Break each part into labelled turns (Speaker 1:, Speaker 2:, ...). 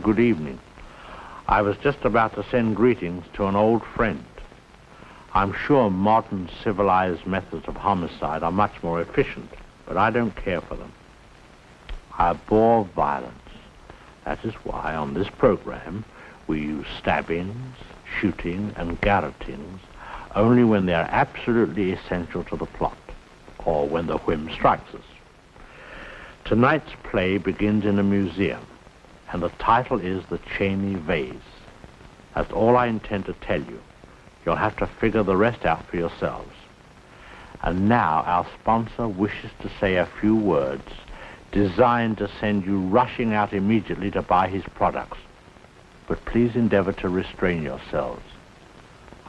Speaker 1: good evening. I was just about to send greetings to an old friend. I'm sure modern civilized methods of homicide are much more efficient, but I don't care for them. I abhor violence. That is why on this program we use stabbings, shooting, and garrotings only when they are absolutely essential to the plot, or when the whim strikes us. Tonight's play begins in a museum, and the title is The Chaney Vase. That's all I intend to tell you. You'll have to figure the rest out for yourselves. And now our sponsor wishes to say a few words designed to send you rushing out immediately to buy his products. But please endeavor to restrain yourselves.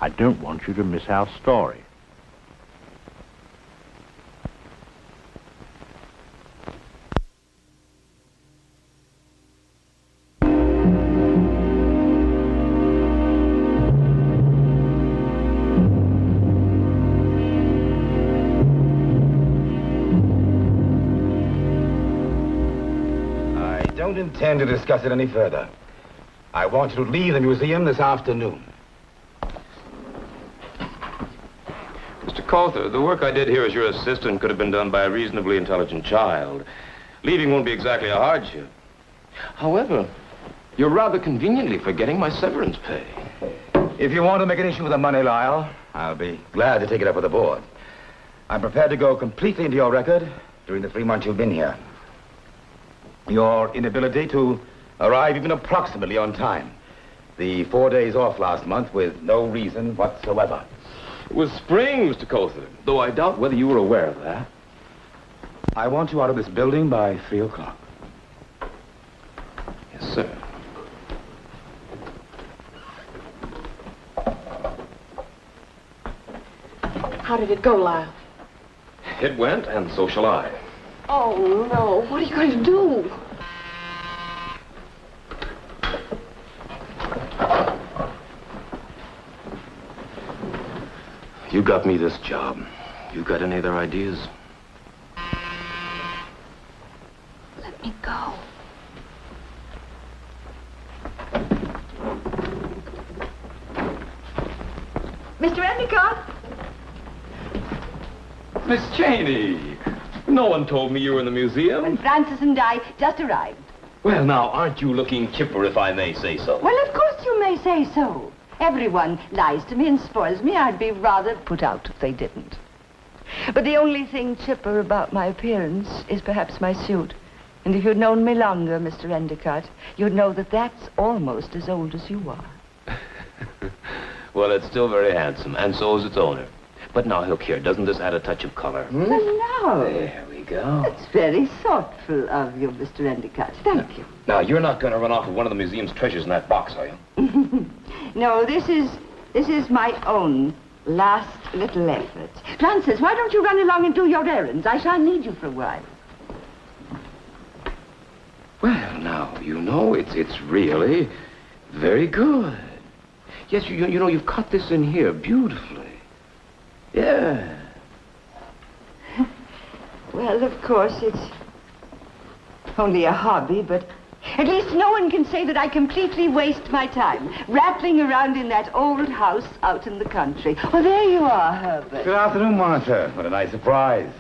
Speaker 1: I don't want you to miss our story.
Speaker 2: I don't intend to discuss it any further. I want you to leave the museum this afternoon.
Speaker 3: Mr. Coulter, the work I did here as your assistant could have been done by a reasonably intelligent child. Leaving won't be exactly a hardship. However, you're rather conveniently forgetting my severance pay.
Speaker 2: If you want to make an issue with the money, Lyle, I'll be glad to take it up with the board. I'm prepared to go completely into your record during the 3 months you've been here. Your inability to arrive even approximately on time. The 4 days off last month with no reason whatsoever.
Speaker 3: It was spring, Mr. Coulter, though I doubt whether you were aware of that.
Speaker 2: I want you out of this building by 3 o'clock.
Speaker 3: Yes, sir.
Speaker 4: How did it go, Lyle?
Speaker 3: It went, and so shall I.
Speaker 4: Oh, no. What are you going to do?
Speaker 3: You got me this job. You got any other ideas?
Speaker 4: Let me go. Mr. Endicott?
Speaker 3: Miss Chaney! No one told me you were in the museum.
Speaker 5: When Francis and I just arrived.
Speaker 3: Well, now, aren't you looking chipper, if I may say so?
Speaker 5: Well, of course you may say so. Everyone lies to me and spoils me. I'd be rather put out if they didn't. But the only thing chipper about my appearance is perhaps my suit. And if you'd known me longer, Mr. Endicott, you'd know that that's almost as old as you are.
Speaker 3: Well, it's still very handsome, and so is its owner. But now, look here, doesn't this add a touch of color?
Speaker 5: Well, now.
Speaker 3: There we go.
Speaker 5: That's very thoughtful of you, Mr. Endicott. Thank you.
Speaker 3: Now, you're not going to run off with one of the museum's treasures in that box, are you?
Speaker 5: No, this is my own last little effort. Francis, why don't you run along and do your errands? I shall need you for a while.
Speaker 3: Well, now, you know, it's really very good. Yes, you know, you've cut this in here beautifully. Yeah.
Speaker 5: Well, of course, it's only a hobby, but at least no one can say that I completely waste my time rattling around in that old house out in the country. Oh, there you are, Herbert.
Speaker 2: Good afternoon, Martha. What a nice surprise.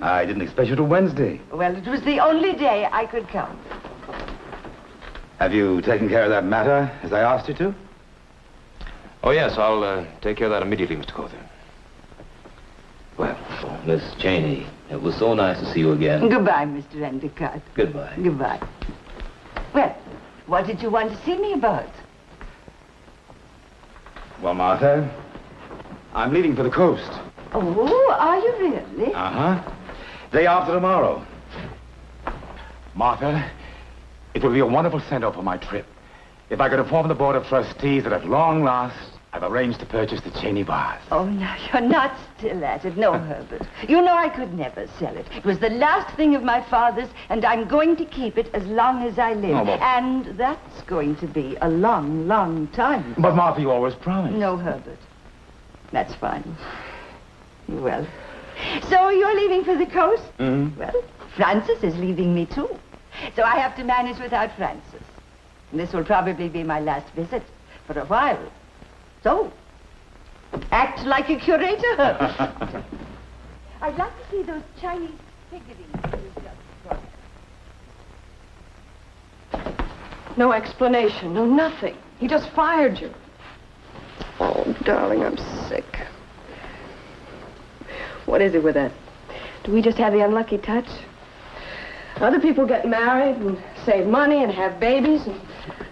Speaker 2: I didn't expect you till Wednesday.
Speaker 5: Well, it was the only day I could come.
Speaker 2: Have you taken care of that matter as I asked you to?
Speaker 3: Oh, yes, I'll take care of that immediately, Mr. Coulter. Well, Miss Chaney, it was so nice to see you again.
Speaker 5: Goodbye, Mr. Endicott.
Speaker 3: Goodbye.
Speaker 5: Goodbye. Well, what did you want to see me about?
Speaker 2: Well, Martha, I'm leaving for the coast.
Speaker 5: Oh, are you really?
Speaker 2: Uh-huh. Day after tomorrow. Martha, it will be a wonderful send-off for my trip if I could inform the Board of Trustees that at long last, I've arranged to purchase the Chaney Vase.
Speaker 5: Oh, no, you're not still at it. No, Herbert. You know I could never sell it. It was the last thing of my father's, and I'm going to keep it as long as I live.
Speaker 2: Oh, but...
Speaker 5: And that's going to be a long, long time.
Speaker 2: But, Martha, you always promised.
Speaker 5: No, Herbert. That's fine. Well, so you're leaving for the coast?
Speaker 2: Mm-hmm.
Speaker 5: Well, Francis is leaving me, too. So I have to manage without Francis. This will probably be my last visit for a while. So, act like a curator. I'd like to see those Chinese figurines you just brought.
Speaker 4: No explanation, no nothing. He just fired you. Oh, darling, I'm sick. What is it with that? Do we just have the unlucky touch? Other people get married and save money and have babies and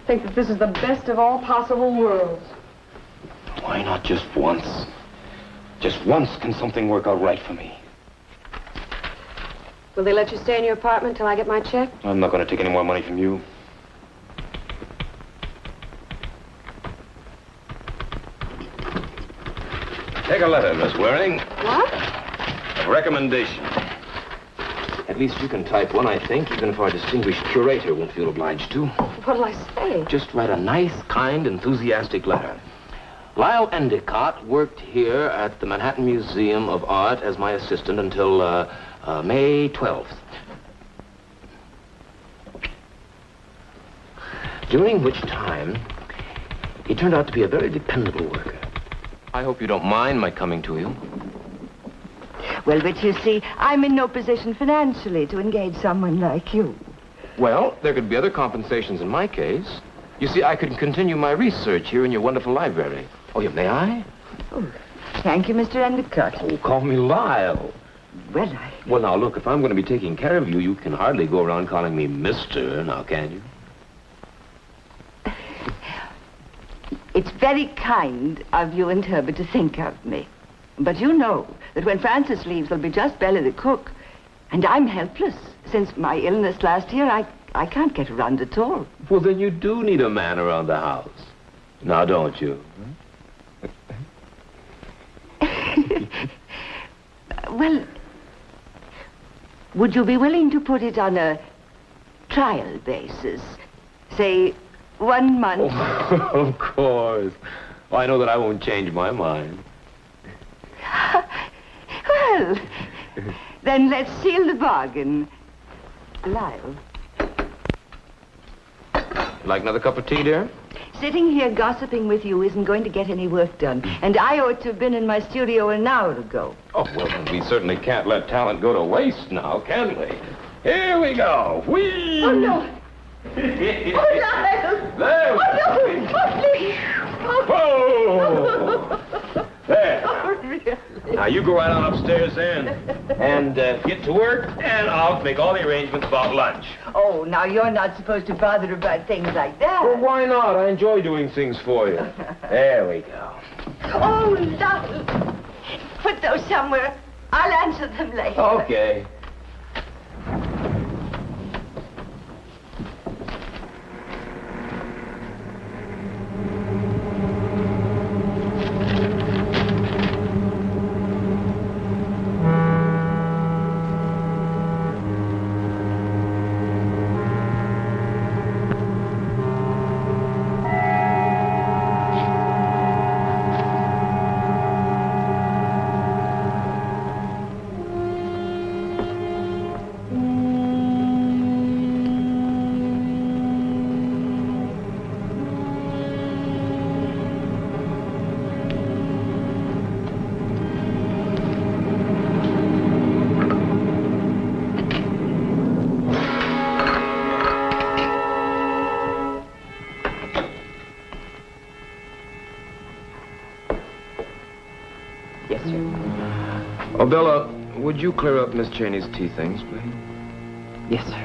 Speaker 4: think that this is the best of all possible worlds.
Speaker 3: Why not just once? Just once can something work out right for me.
Speaker 4: Will they let you stay in your apartment till I get my check?
Speaker 3: I'm not going to take any more money from you. Take a letter, Miss Waring.
Speaker 4: What?
Speaker 3: A recommendation. At least you can type one, I think, even if our distinguished curator won't feel obliged to.
Speaker 4: What'll I say?
Speaker 3: Just write a nice, kind, enthusiastic letter. Lyle Endicott worked here at the Manhattan Museum of Art as my assistant until May 12th. During which time, he turned out to be a very dependable worker. I hope you don't mind my coming to you.
Speaker 5: Well, but you see, I'm in no position financially to engage someone like you.
Speaker 3: Well, there could be other compensations in my case. You see, I could continue my research here in your wonderful library. Oh, yeah, may I?
Speaker 5: Oh, thank you, Mr. Endicott.
Speaker 3: Oh, call me Lyle.
Speaker 5: Well,
Speaker 3: Well, now, look, if I'm going to be taking care of you, you can hardly go around calling me Mr., now, can you?
Speaker 5: It's very kind of you and Herbert to think of me. But you know that when Francis leaves, there'll be just Bella the cook. And I'm helpless. Since my illness last year, I can't get around at all.
Speaker 3: Well, then you do need a man around the house. Now, don't you?
Speaker 5: Well, would you be willing to put it on a trial basis? Say, 1 month.
Speaker 3: Oh, of course. Well, I know that I won't change my mind.
Speaker 5: Well, then let's seal the bargain. Lyle.
Speaker 3: Like another cup of tea, dear?
Speaker 5: Sitting here gossiping with you isn't going to get any work done. And I ought to have been in my studio an hour ago.
Speaker 3: Oh, well, then we certainly can't let talent go to waste now, can we? Here we go. Whee!
Speaker 4: Oh, no.
Speaker 3: Oh,
Speaker 4: Lyle!
Speaker 3: There we
Speaker 4: Oh, no! Oh, please!
Speaker 3: Whoa! There.
Speaker 4: Oh, really?
Speaker 3: Now, you go right on upstairs then. And get to work, and I'll make all the arrangements about lunch.
Speaker 5: Oh, now you're not supposed to bother about things like that.
Speaker 3: Well, why not? I enjoy doing things for you. There we go.
Speaker 5: Oh, Lyle. Put those somewhere. I'll answer them later.
Speaker 3: Okay.
Speaker 4: Yes, sir.
Speaker 3: Oh, Bella, would you clear up Miss Chaney's tea things, please?
Speaker 4: Yes, sir.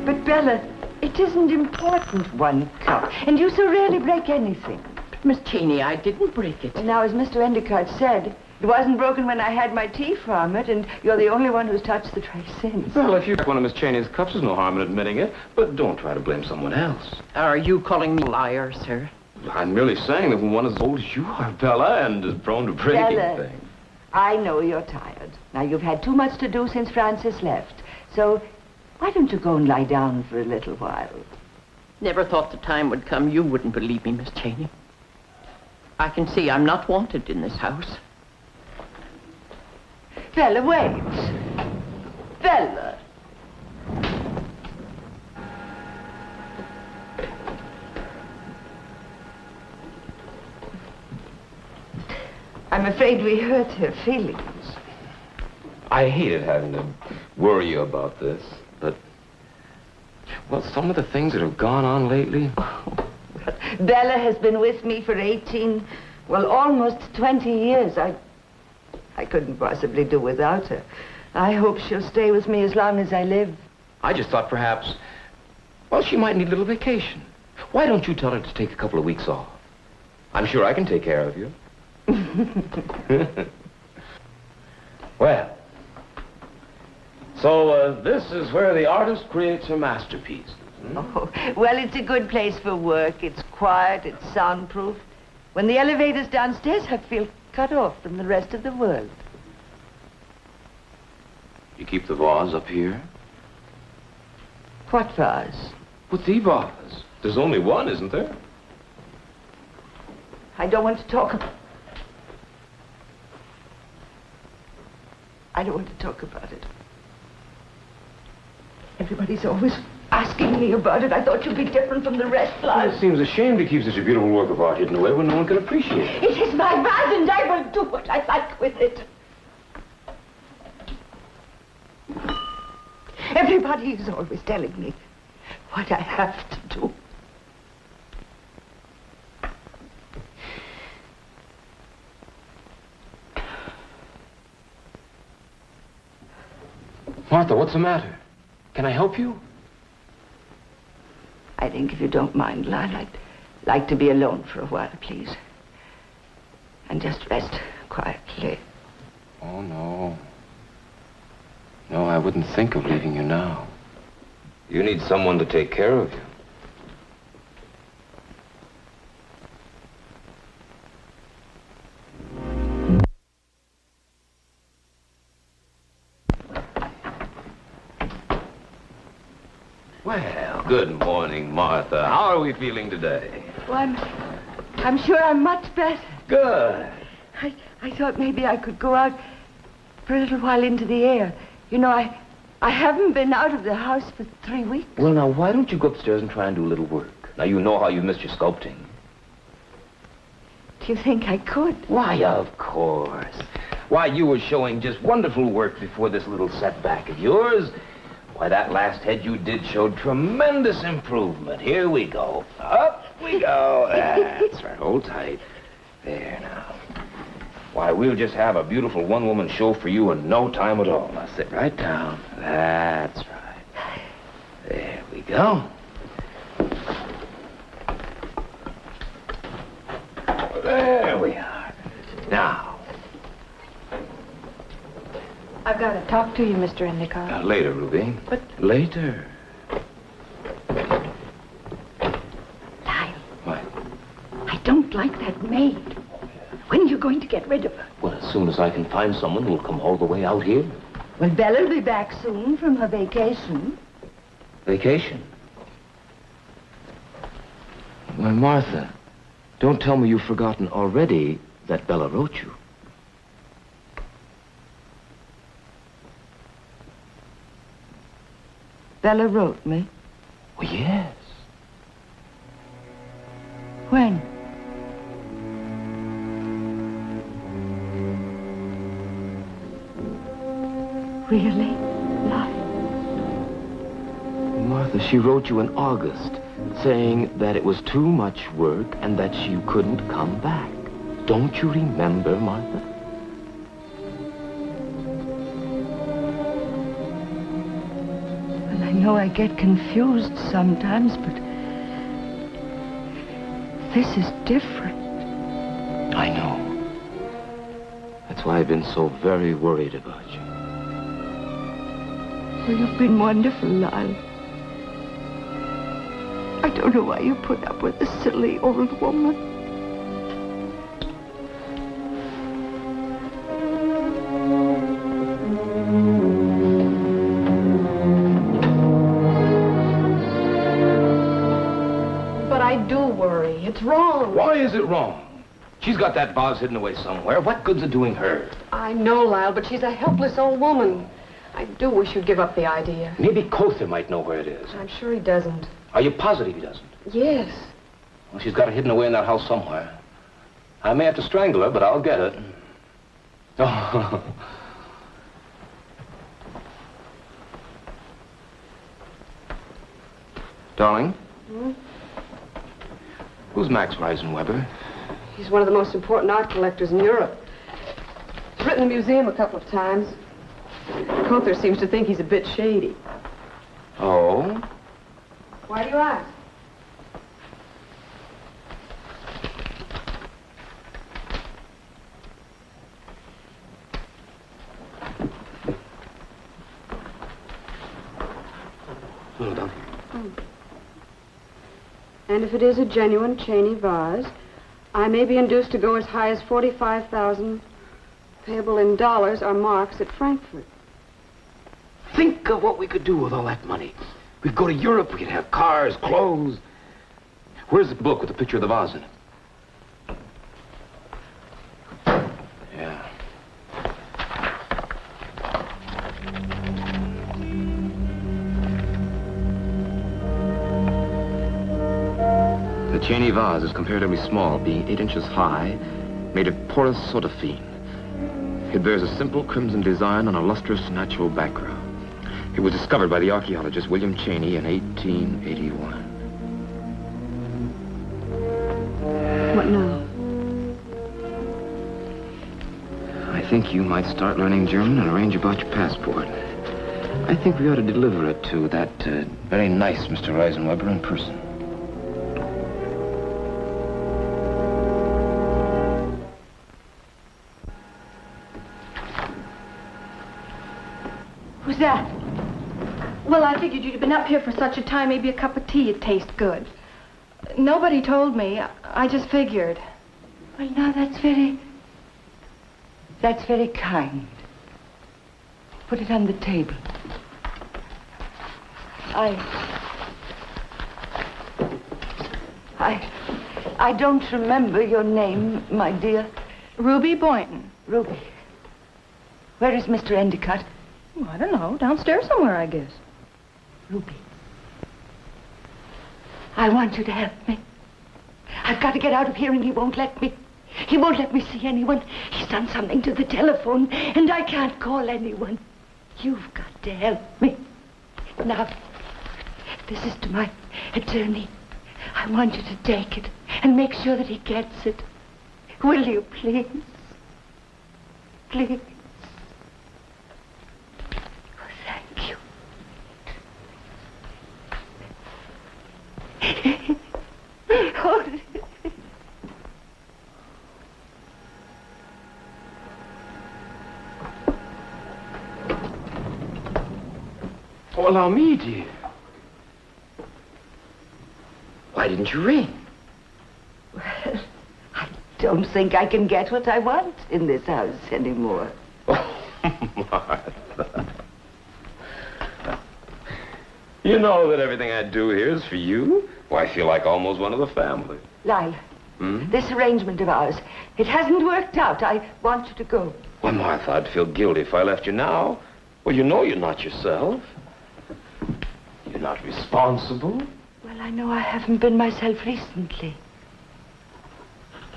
Speaker 5: But, Bella, it isn't important, 1 cup. And you so rarely break anything.
Speaker 4: Miss Chaney, I didn't break it.
Speaker 5: And now, as Mr. Endicott said, it wasn't broken when I had my tea from it, and you're the only one who's touched the tray since.
Speaker 3: Well, if you took one of Miss Chaney's cups, there's no harm in admitting it. But don't try to blame someone else.
Speaker 4: Are you calling me a liar, sir?
Speaker 3: I'm merely saying that when one is as old as you are, Bella, and is prone to breaking
Speaker 5: Bella.
Speaker 3: things.
Speaker 5: I know you're tired. Now, you've had too much to do since Francis left. So, why don't you go and lie down for a little while?
Speaker 6: Never thought the time would come you wouldn't believe me, Miss Chaney. I can see I'm not wanted in this house.
Speaker 5: Bella, wait. Bella. I'm afraid we hurt her feelings.
Speaker 3: I hated having to worry you about this, but... Well, some of the things that have gone on lately...
Speaker 5: Bella has been with me for 18, well, almost 20 years. I couldn't possibly do without her. I hope she'll stay with me as long as I live.
Speaker 3: I just thought perhaps... Well, she might need a little vacation. Why don't you tell her to take a couple of weeks off? I'm sure I can take care of you. Well, so this is where the artist creates her masterpiece.
Speaker 5: Oh, well, it's a good place for work. It's quiet, it's soundproof. When the elevator's downstairs, I feel cut off from the rest of the world.
Speaker 3: You keep the vase up here?
Speaker 5: What vase?
Speaker 3: With the vase. There's only one, isn't there?
Speaker 5: I don't want to talk about... I don't want to talk about it. Everybody's always asking me about it. I thought you'd be different from the rest,
Speaker 3: Well,
Speaker 5: Lyle.
Speaker 3: it seems a shame to keep such a beautiful work of art hidden away when no one can appreciate it.
Speaker 5: It is my vase, and I will do what I like with it. Everybody is always telling me what I have to do.
Speaker 3: Martha, what's the matter? Can I help you?
Speaker 5: I think if you don't mind, Lyle, I'd like to be alone for a while, please. And just rest quietly.
Speaker 3: Oh, no. No, I wouldn't think of leaving you now. You need someone to take care of you. Well, good morning, Martha. How are we feeling today?
Speaker 5: Well, I'm sure I'm much better.
Speaker 3: Good.
Speaker 5: I thought maybe I could go out for a little while into the air. You know, I haven't been out of the house for 3 weeks.
Speaker 3: Well, now, why don't you go upstairs and try and do a little work? Now, you know how you missed your sculpting.
Speaker 5: Do you think I could?
Speaker 3: Why, of course. Why, you were showing just wonderful work before this little setback of yours. Why, that last head you did showed tremendous improvement. Here we go. Up we go. That's right. Hold tight. There now. Why, we'll just have a beautiful one-woman show for you in no time at all. Now, sit right down. That's right. There we go. There we are. Now.
Speaker 4: I've got to talk to you, Mr. Endicott.
Speaker 3: Later, Ruby.
Speaker 4: But...
Speaker 3: Later.
Speaker 5: Lyle,
Speaker 3: What?
Speaker 5: I don't like that maid. When are you going to get rid of her?
Speaker 3: Well, as soon as I can find someone who'll come all the way out here.
Speaker 5: Well, Bella'll be back soon from her vacation.
Speaker 3: Vacation? Why, Martha, don't tell me you've forgotten already that Bella wrote you.
Speaker 5: Bella wrote me.
Speaker 3: Well, yes.
Speaker 5: When? Really? Lyle?
Speaker 3: Martha, she wrote you in August, saying that it was too much work and that you couldn't come back. Don't you remember, Martha?
Speaker 5: Well, I know I get confused sometimes, but this is different.
Speaker 3: I know. That's why I've been so very worried about you.
Speaker 5: Well, you've been wonderful, Lyle. I don't know why you put up with this silly old woman.
Speaker 4: But I do worry. It's wrong.
Speaker 3: Why is it wrong? She's got that vase hidden away somewhere. What good's it doing her?
Speaker 4: I know, Lyle, but she's a helpless old woman. I do wish you'd give up the idea.
Speaker 3: Maybe Kother might know where it is.
Speaker 4: I'm sure he doesn't.
Speaker 3: Are you positive he doesn't?
Speaker 4: Yes.
Speaker 3: Well, she's got it hidden away in that house somewhere. I may have to strangle her, but I'll get it. Oh. Darling?
Speaker 4: Hmm?
Speaker 3: Who's Max Reisenweber?
Speaker 4: He's one of the most important art collectors in Europe. He's written in the museum a couple of times. Kother seems to think he's a bit shady.
Speaker 3: Oh?
Speaker 4: Why do you ask?
Speaker 3: Well done.
Speaker 4: And if it is a genuine Chaney vase, I may be induced to go as high as 45,000, payable in dollars or marks at Frankfurt.
Speaker 3: Think of what we could do with all that money. We'd go to Europe, we could have cars, clothes. Where's the book with the picture of the vase in it? Yeah. The Chaney vase is comparatively small, being 8 inches high, made of porous sodaphene. It bears a simple crimson design on a lustrous natural background. It was discovered by the archaeologist William Chaney in 1881.
Speaker 4: What now?
Speaker 3: I think you might start learning German and arrange about your passport. I think we ought to deliver it to that very nice Mr. Reisenweber in person.
Speaker 7: Who's that? Well, I figured you'd been up here for such a time, maybe a cup of tea would taste good. Nobody told me. I just figured.
Speaker 5: Well, now, that's very kind. Put it on the table. I don't remember your name, my dear.
Speaker 7: Ruby Boynton.
Speaker 5: Ruby. Where is Mr. Endicott?
Speaker 7: Well, I don't know. Downstairs somewhere, I guess.
Speaker 5: Ruby. I want you to help me. I've got to get out of here, and he won't let me. He won't let me see anyone. He's done something to the telephone, and I can't call anyone. You've got to help me. Now, this is to my attorney. I want you to take it and make sure that he gets it. Will you, please? Please. Oh, thank you. Oh.
Speaker 3: Oh, allow me, dear. Why didn't you ring?
Speaker 5: Well, I don't think I can get what I want in this house anymore.
Speaker 3: Oh, Martha. You know that everything I do here is for you. Well, I feel like almost one of the family.
Speaker 5: Lyle, this arrangement of ours, it hasn't worked out. I want you to go.
Speaker 3: Why, Martha, I'd feel guilty if I left you now. Well, you know you're not yourself. You're not responsible.
Speaker 5: Well, I know I haven't been myself recently.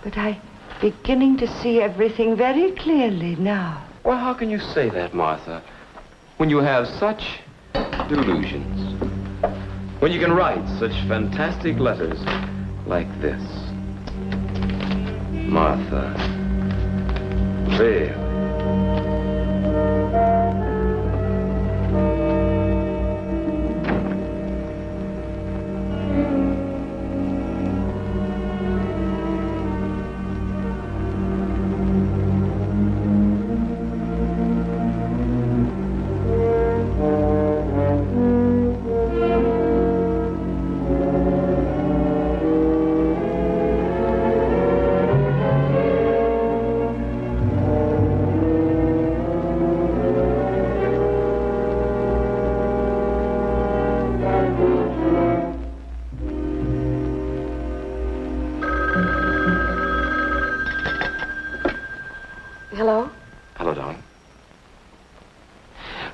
Speaker 5: But I'm beginning to see everything very clearly now.
Speaker 3: Well, how can you say that, Martha, when you have such delusions? When you can write such fantastic letters like this? Martha, really?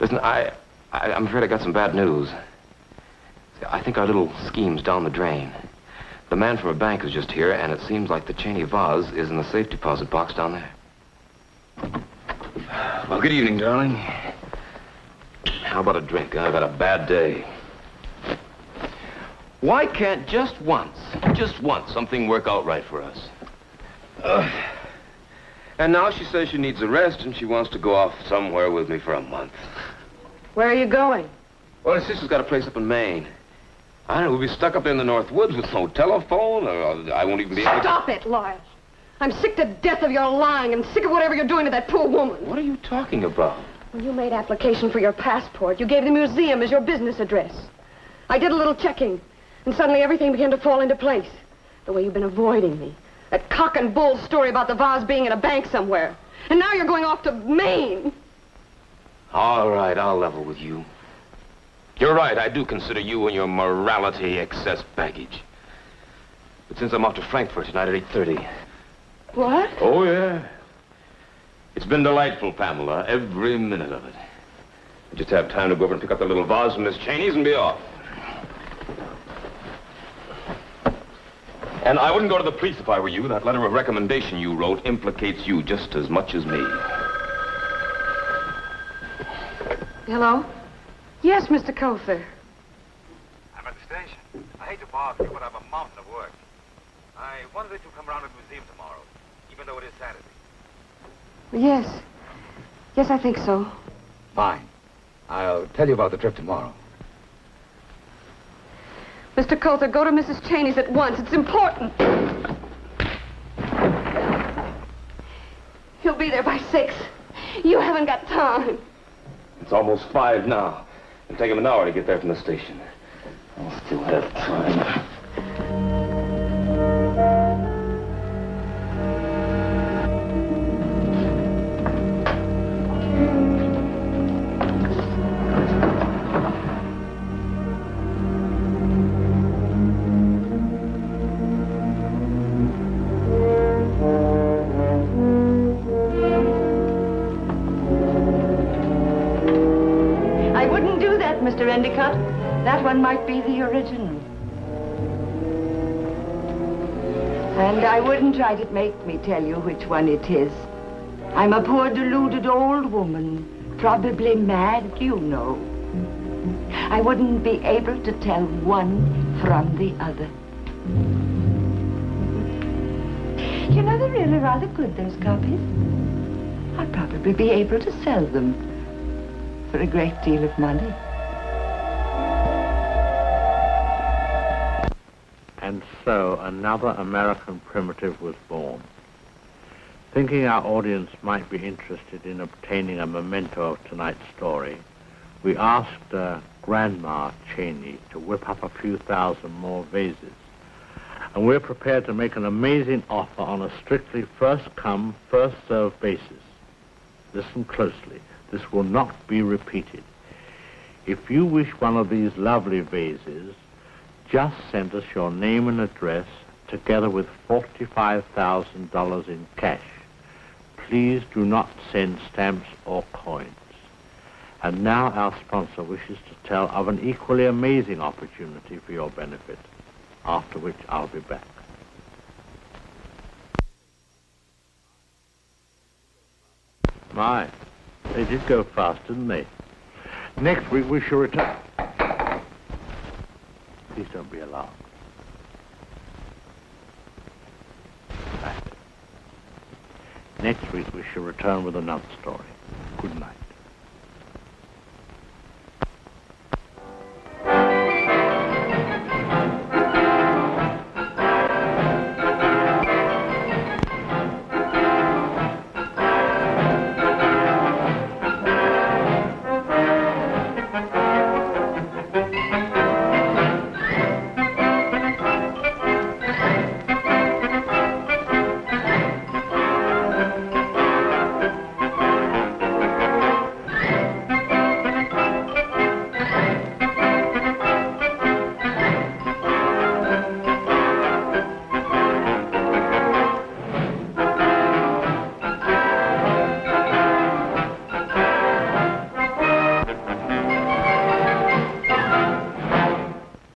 Speaker 3: Listen, I'm afraid I got some bad news. I think our little scheme's down the drain. The man from a bank is just here, and it seems like the Chaney Vase is in the safe deposit box down there. Well, good evening, darling. How about a drink? I've had a bad day. Why can't just once, something work out right for us? And now she says she needs a rest, and she wants to go off somewhere with me for a month.
Speaker 4: Where are you going?
Speaker 3: Well, her sister's got a place up in Maine. I don't know, we'll be stuck up there in the North Woods with no telephone, or I won't even be able to...
Speaker 4: Stop it, Lyle. I'm sick to death of your lying and sick of whatever you're doing to that poor woman.
Speaker 3: What are you talking about?
Speaker 4: When you made application for your passport, you gave the museum as your business address. I did a little checking, and suddenly everything began to fall into place. The way you've been avoiding me. That cock and bull story about the vase being in a bank somewhere. And now you're going off to Maine.
Speaker 3: All right, I'll level with you. You're right, I do consider you and your morality excess baggage. But since I'm off to Frankfurt tonight at 8:30...
Speaker 4: What?
Speaker 3: Oh, yeah. It's been delightful, Pamela, every minute of it. I just have time to go over and pick up the little vase from Miss Chaney's and be off. And I wouldn't go to the police if I were you. That letter of recommendation you wrote implicates you just as much as me.
Speaker 4: Hello? Yes, Mr. Colfer.
Speaker 2: I'm at the station. I hate to bother you, but I have a mountain of work. I wondered if you'd come around to the museum tomorrow, even though it is Saturday.
Speaker 4: Yes. Yes, I think so.
Speaker 2: Fine. I'll tell you about the trip tomorrow.
Speaker 4: Mr. Colfer, go to Mrs. Chaney's at once. It's important. He'll be there by 6. You haven't got time.
Speaker 3: It's almost 5 now. It'll take him an hour to get there from the station. I'll still have time.
Speaker 5: Mr. Endicott. That one might be the original. And I wouldn't try to make me tell you which one it is. I'm a poor deluded old woman, probably mad, you know. I wouldn't be able to tell one from the other. You know, they're really rather good, those copies. I'd probably be able to sell them for a great deal of money.
Speaker 1: And so another American primitive was born. Thinking our audience might be interested in obtaining a memento of tonight's story, we asked Grandma Chaney to whip up a few thousand more vases. And we're prepared to make an amazing offer on a strictly first-come, first-served basis. Listen closely. This will not be repeated. If you wish one of these lovely vases, just send us your name and address together with $45,000 in cash. Please do not send stamps or coins. And now our sponsor wishes to tell of an equally amazing opportunity for your benefit, after which I'll be back. My, they did go fast, didn't they? Next week we shall return. Please don't be alarmed. Right. Next week we shall return with another story. Good night.